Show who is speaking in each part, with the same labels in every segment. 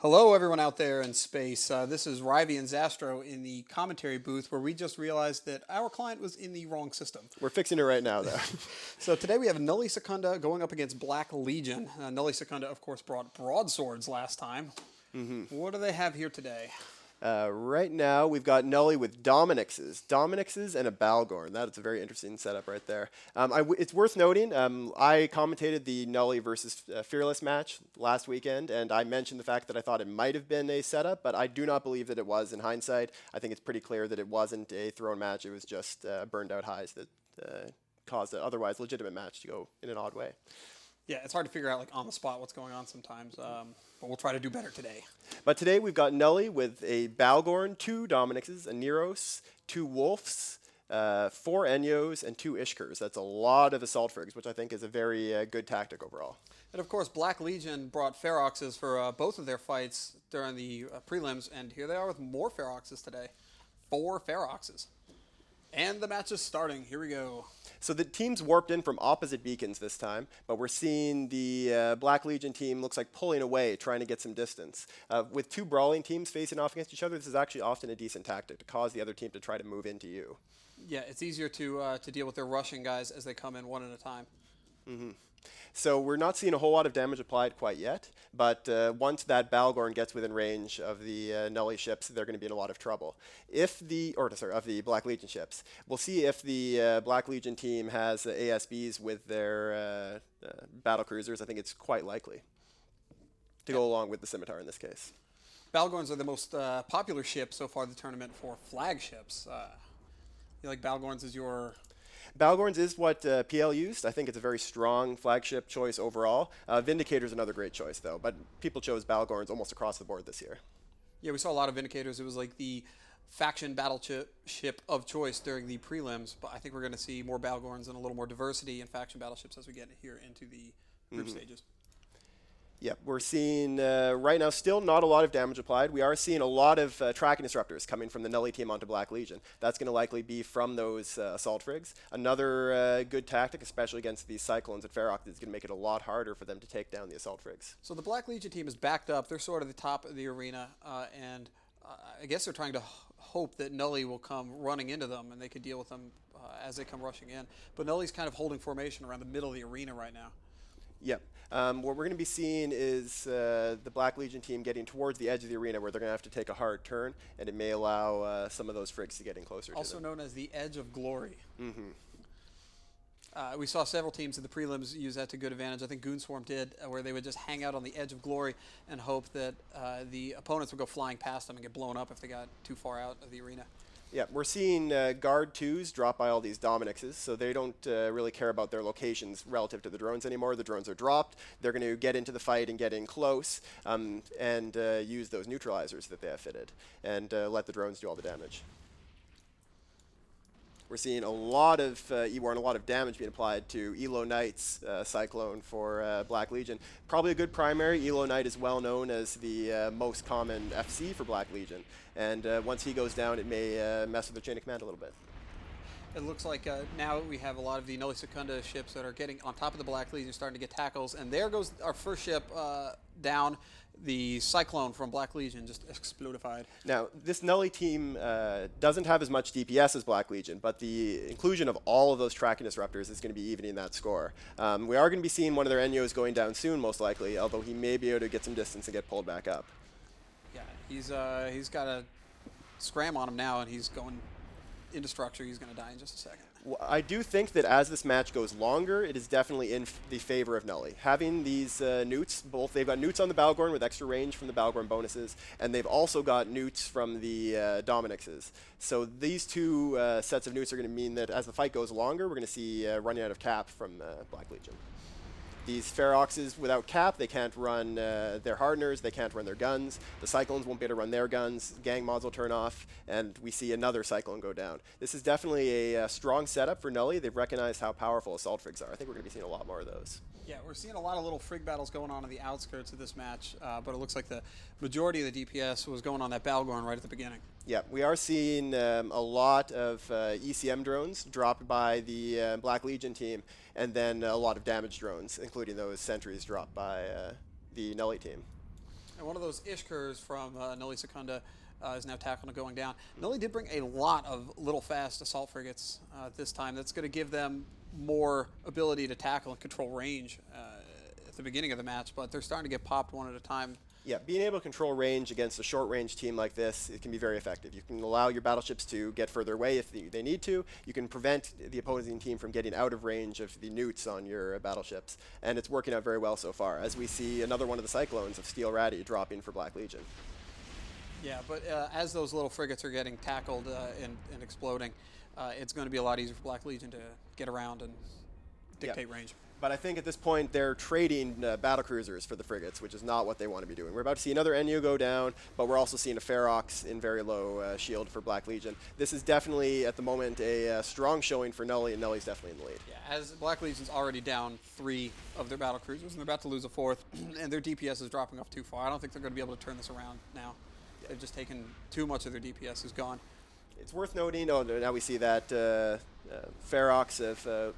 Speaker 1: Hello, everyone out there in space. This is Ryvy and Zastro in the commentary booth where we just realized that our client was in the wrong system.
Speaker 2: We're fixing it right now, though.
Speaker 1: So today we have Nulli Secunda going up against Black Legion. Nulli Secunda, of course, brought broadswords last time. What do they have here today?
Speaker 2: Right now, we've got Nulli with Dominixes and a Balgorn. That is a very interesting setup right there. It's worth noting, I commentated the Nulli versus Fearless match last weekend, and I mentioned the fact that I thought it might have been a setup, but I do not believe that it was in hindsight. I think it's pretty clear that it wasn't a throne match. It was just burned out highs that caused an otherwise legitimate match to go in an odd way.
Speaker 1: Yeah, it's hard to figure out like on the spot what's going on sometimes, but we'll try to do better today.
Speaker 2: But today we've got Nulli with a Balgorn, 2 Dominixes, a Neros, 2 Wolves, 4 Enyos, and 2 Ishkers. That's a lot of Assault Frigs, which I think is a very good tactic overall.
Speaker 1: And of course, Black Legion brought Feroxes for both of their fights during the prelims, and here they are with more Feroxes today. 4 Feroxes. And the match is starting. Here we go.
Speaker 2: So the teams warped in from opposite beacons this time, but we're seeing the Black Legion team looks like pulling away, trying to get some distance. With 2 brawling teams facing off against each other, this is actually often a decent tactic to cause the other team to try to move into you.
Speaker 1: Yeah, it's easier to deal with their rushing guys as they come in one at a time.
Speaker 2: So we're not seeing a whole lot of damage applied quite yet, but once that Balgorn gets within range of the Nulli ships, they're going to be in a lot of trouble. Of the Black Legion ships. We'll see if the Black Legion team has ASBs with their battle cruisers. I think it's quite likely to go along with the Scimitar in this case.
Speaker 1: Balgorns are the most popular ship so far in the tournament for flagships. You like Balgorns as your...
Speaker 2: Balgorns is what PL used. I think it's a very strong flagship choice overall. Vindicator's another great choice, though, but people chose Balgorns almost across the board this year.
Speaker 1: Yeah, we saw a lot of Vindicators. It was like the faction ship of choice during the prelims, but I think we're going to see more Balgorns and a little more diversity in faction battleships as we get here into the group stages.
Speaker 2: Yep, we're seeing right now still not a lot of damage applied. We are seeing a lot of tracking disruptors coming from the Nulli team onto Black Legion. That's going to likely be from those assault frigs. Another good tactic, especially against these Cyclones at Ferox, is going to make it a lot harder for them to take down the assault frigs.
Speaker 1: So the Black Legion team is backed up. They're sort of the top of the arena, and I guess they're trying to hope that Nulli will come running into them and they can deal with them as they come rushing in. But Nulli's kind of holding formation around the middle of the arena right now.
Speaker 2: Yep. What we're going to be seeing is the Black Legion team getting towards the edge of the arena where they're going to have to take a hard turn, and it may allow some of those frigs to get in closer to them.
Speaker 1: Also known as the Edge of Glory. We saw several teams in the prelims use that to good advantage. I think Goonswarm did, where they would just hang out on the Edge of Glory and hope that the opponents would go flying past them and get blown up if they got too far out of the arena.
Speaker 2: Yeah, we're seeing Guard 2s drop by all these Dominixes, so they don't really care about their locations relative to the drones anymore. The drones are dropped. They're going to get into the fight and get in close and use those neutralizers that they have fitted and let the drones do all the damage. We're seeing a lot of Ewar and a lot of damage being applied to Elo Knight's Cyclone for Black Legion. Probably a good primary. Elo Knight is well known as the most common FC for Black Legion. And once he goes down, it may mess with the chain of command a little bit.
Speaker 1: It looks like now we have a lot of the Nulli Secunda ships that are getting on top of the Black Legion, starting to get tackles. And there goes our first ship down. The Cyclone from Black Legion just explodified.
Speaker 2: Now, this Nulli team doesn't have as much DPS as Black Legion, but the inclusion of all of those tracking disruptors is going to be evening that score. We are going to be seeing one of their Enyos going down soon, most likely, although he may be able to get some distance and get pulled back up.
Speaker 1: Yeah, he's got a scram on him now, and he's going into structure. He's going to die in just a second.
Speaker 2: Well, I do think that as this match goes longer, it is definitely in the favor of Nulli. Having these newts, they've got newts on the Balgorn with extra range from the Balgorn bonuses, and they've also got newts from the Dominixes. So these two sets of newts are going to mean that as the fight goes longer, we're going to see running out of cap from Black Legion. These Feroxes without cap, they can't run their hardeners, they can't run their guns. The Cyclones won't be able to run their guns. Gang mods will turn off, and we see another Cyclone go down. This is definitely a strong setup for Nulli. They've recognized how powerful assault frigs are. I think we're going to be seeing a lot more of those.
Speaker 1: Yeah, we're seeing a lot of little frig battles going on the outskirts of this match, but it looks like the majority of the DPS was going on that Balgorn right at the beginning.
Speaker 2: Yeah, we are seeing a lot of ECM drones dropped by the Black Legion team, and then a lot of damage drones, including those sentries dropped by the Nulli team.
Speaker 1: And one of those Ishkers from Nulli Secunda is now tackled and going down. Nulli did bring a lot of little fast assault frigates this time. That's going to give them more ability to tackle and control range at the beginning of the match, but they're starting to get popped one at a time.
Speaker 2: Yeah, being able to control range against a short-range team like this, it can be very effective. You can allow your battleships to get further away if they need to. You can prevent the opposing team from getting out of range of the newts on your battleships, and it's working out very well so far, as we see another one of the Cyclones of Steel Ratty dropping for Black Legion.
Speaker 1: Yeah, but as those little frigates are getting tackled and exploding, it's going to be a lot easier for Black Legion to get around and dictate range.
Speaker 2: But I think at this point they're trading battlecruisers for the frigates, which is not what they want to be doing. We're about to see another NU go down, but we're also seeing a Ferox in very low shield for Black Legion. This is definitely, at the moment, a strong showing for Nulli, and Nulli's definitely in the lead.
Speaker 1: Yeah, as Black Legion's already down 3 of their battlecruisers, and they're about to lose a 4th, and their DPS is dropping off too far. I don't think they're going to be able to turn this around now. Yeah. They've just taken too much of their DPS is gone.
Speaker 2: It's worth noting, now we see that Ferox of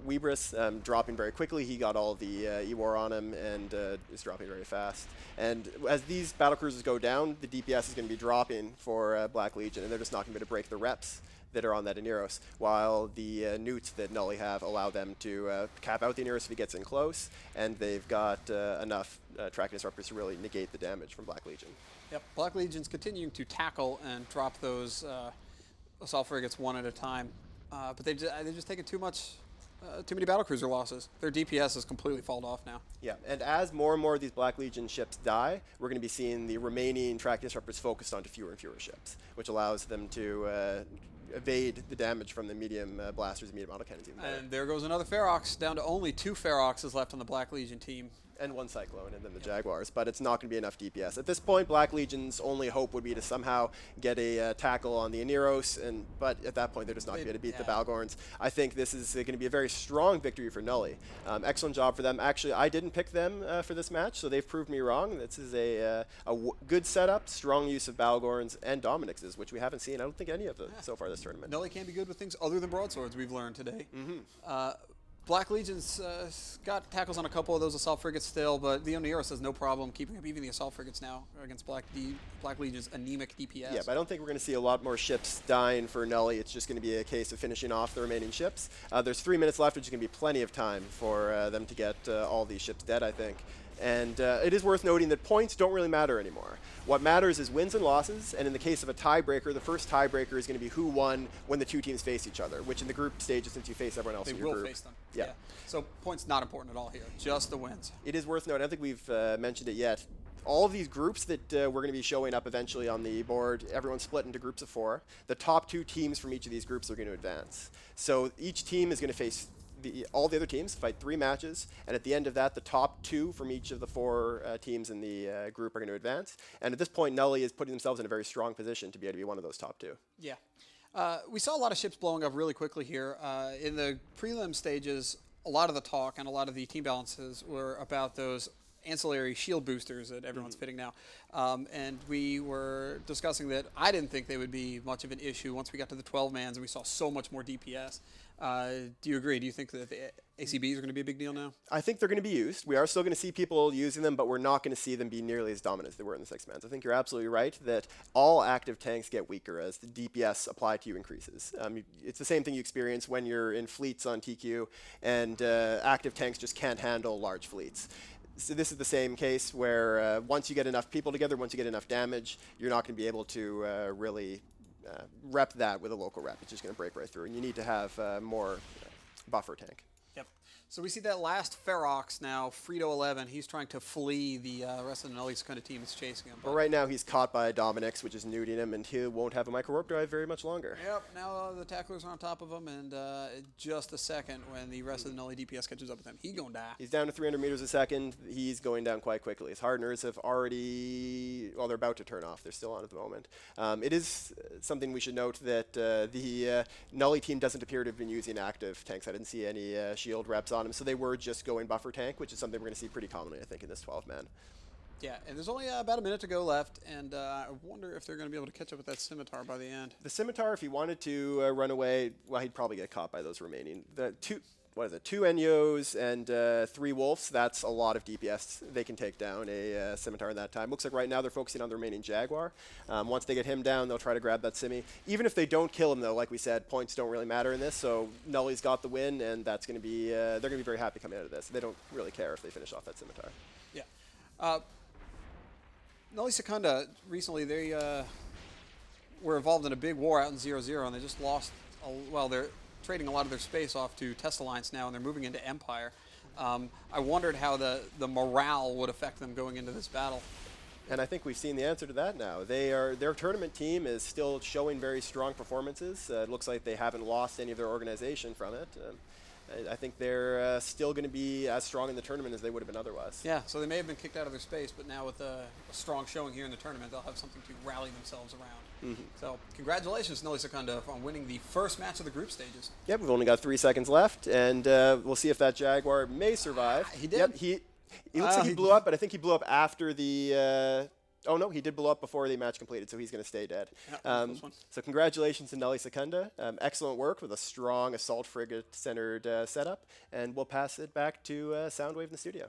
Speaker 2: Weebris dropping very quickly. He got all the E-War on him and is dropping very fast. And as these battlecruisers go down, the DPS is going to be dropping for Black Legion, and they're just not going to be able to break the reps that are on that Aneros, while the newts that Nulli have allow them to cap out the Aneros if he gets in close, and they've got enough tracking disruptors to really negate the damage from Black Legion.
Speaker 1: Yep, Black Legion's continuing to tackle and drop those assault frigates one at a time, but they've just taken too many battlecruiser losses. Their DPS has completely fallen off now.
Speaker 2: Yeah, and as more and more of these Black Legion ships die, we're going to be seeing the remaining tracking disruptors focused onto fewer and fewer ships, which allows them to evade the damage from the medium blasters and medium autocannons even better.
Speaker 1: And there goes another Ferox, down to only 2 Feroxes left on the Black Legion team.
Speaker 2: And 1 Cyclone, and then the Jaguars, but it's not going to be enough DPS. At this point, Black Legion's only hope would be to somehow get a tackle on the Aneros, but at that point, they're just not going to be able to beat the Balgorns. I think this is going to be a very strong victory for Nulli. Excellent job for them. Actually, I didn't pick them for this match, so they've proved me wrong. This is a good setup, strong use of Balgorns and Dominixes, which we haven't seen, I don't think, any of them so far this tournament.
Speaker 1: Nulli can be good with things other than broadswords, we've learned today. Black Legion's got tackles on a couple of those assault frigates still, but the Aneros has no problem keeping up even the assault frigates now against Black Legion's anemic DPS.
Speaker 2: Yeah, but I don't think we're going to see a lot more ships dying for Nulli. It's just going to be a case of finishing off the remaining ships. There's 3 minutes left, which is going to be plenty of time for them to get all these ships dead, I think. And it is worth noting that points don't really matter anymore. What matters is wins and losses, and in the case of a tiebreaker, the first tiebreaker is going to be who won when the 2 teams face each other, which in the group stages, since you face everyone else in your group.
Speaker 1: They will face them.
Speaker 2: Yeah.
Speaker 1: So points not important at all here, just the wins.
Speaker 2: It is worth noting, I don't think we've mentioned it yet, all of these groups that we're going to be showing up eventually on the board, everyone's split into groups of 4. The top 2 teams from each of these groups are going to advance. So each team is going to face all the other teams, fight 3 matches, and at the end of that, the top 2 from each of the 4 teams in the group are going to advance. And at this point, Nulli is putting themselves in a very strong position to be able to be one of those top 2.
Speaker 1: Yeah. We saw a lot of ships blowing up really quickly here. In the prelim stages, a lot of the talk and a lot of the team balances were about those ancillary shield boosters that everyone's fitting now. And we were discussing that I didn't think they would be much of an issue once we got to the 12-mans and we saw so much more DPS. Do you agree? Do you think that the ACBs are going to be a big deal now?
Speaker 2: I think they're going to be used. We are still going to see people using them, but we're not going to see them be nearly as dominant as they were in the 6-mans. I think you're absolutely right that all active tanks get weaker as the DPS applied to you increases. It's the same thing you experience when you're in fleets on TQ, and active tanks just can't handle large fleets. So this is the same case where once you get enough people together, once you get enough damage, you're not going to be able to really rep that with a local rep. It's just going to break right through, and you need to have more buffer tank.
Speaker 1: Yep. So we see that last Ferox now, Frito 11. He's trying to flee the rest of the Nulli Secunda team is chasing him.
Speaker 2: But right now he's caught by Dominix, which is nuding him, and he won't have a micro warp drive very much longer.
Speaker 1: Yep. Now the tacklers are on top of him, and just a second when the rest of the Nulli DPS catches up with him, he's gonna die.
Speaker 2: He's down to 300 meters a second. He's going down quite quickly. His hardeners have already, well, they're about to turn off. They're still on at the moment. It is something we should note that the Nulli team doesn't appear to have been using active tanks. I didn't see any shield reps on him, so they were just going buffer tank, which is something we're going to see pretty commonly, I think, in this 12-man.
Speaker 1: Yeah, and there's only about a minute to go left, and I wonder if they're going to be able to catch up with that Scimitar by the end.
Speaker 2: The Scimitar, if he wanted to run away, well, he'd probably get caught by those remaining. what is it, 2 Enyos and 3 Wolves. That's a lot of DPS. They can take down a Scimitar in that time. Looks like right now they're focusing on the remaining Jaguar. Once they get him down, they'll try to grab that Simi. Even if they don't kill him, though, like we said, points don't really matter in this. So Nulli's got the win, and that's going to be they're going to be very happy coming out of this. They don't really care if they finish off that Scimitar.
Speaker 1: Yeah. Nulli Secunda, recently they were involved in a big war out in 0-0, and they just lost, well, they're trading a lot of their space off to Test Alliance now, and they're moving into Empire. I wondered how the morale would affect them going into this battle.
Speaker 2: And I think we've seen the answer to that now. Their tournament team is still showing very strong performances. It looks like they haven't lost any of their organization from it. I think they're still going to be as strong in the tournament as they would have been otherwise.
Speaker 1: Yeah, so they may have been kicked out of their space, but now with a strong showing here in the tournament, they'll have something to rally themselves around. So congratulations, Nulli Secunda, on winning the first match of the group stages.
Speaker 2: Yep, we've only got 3 seconds left, and we'll see if that Jaguar may survive.
Speaker 1: He did.
Speaker 2: Yep, he looks like he blew up, but I think he blew up after the... oh, no, he did blow up before the match completed, so he's going to stay dead.
Speaker 1: Yeah,
Speaker 2: so congratulations to Nulli Secunda. Excellent work with a strong assault frigate-centered setup, and we'll pass it back to Soundwave in the studio.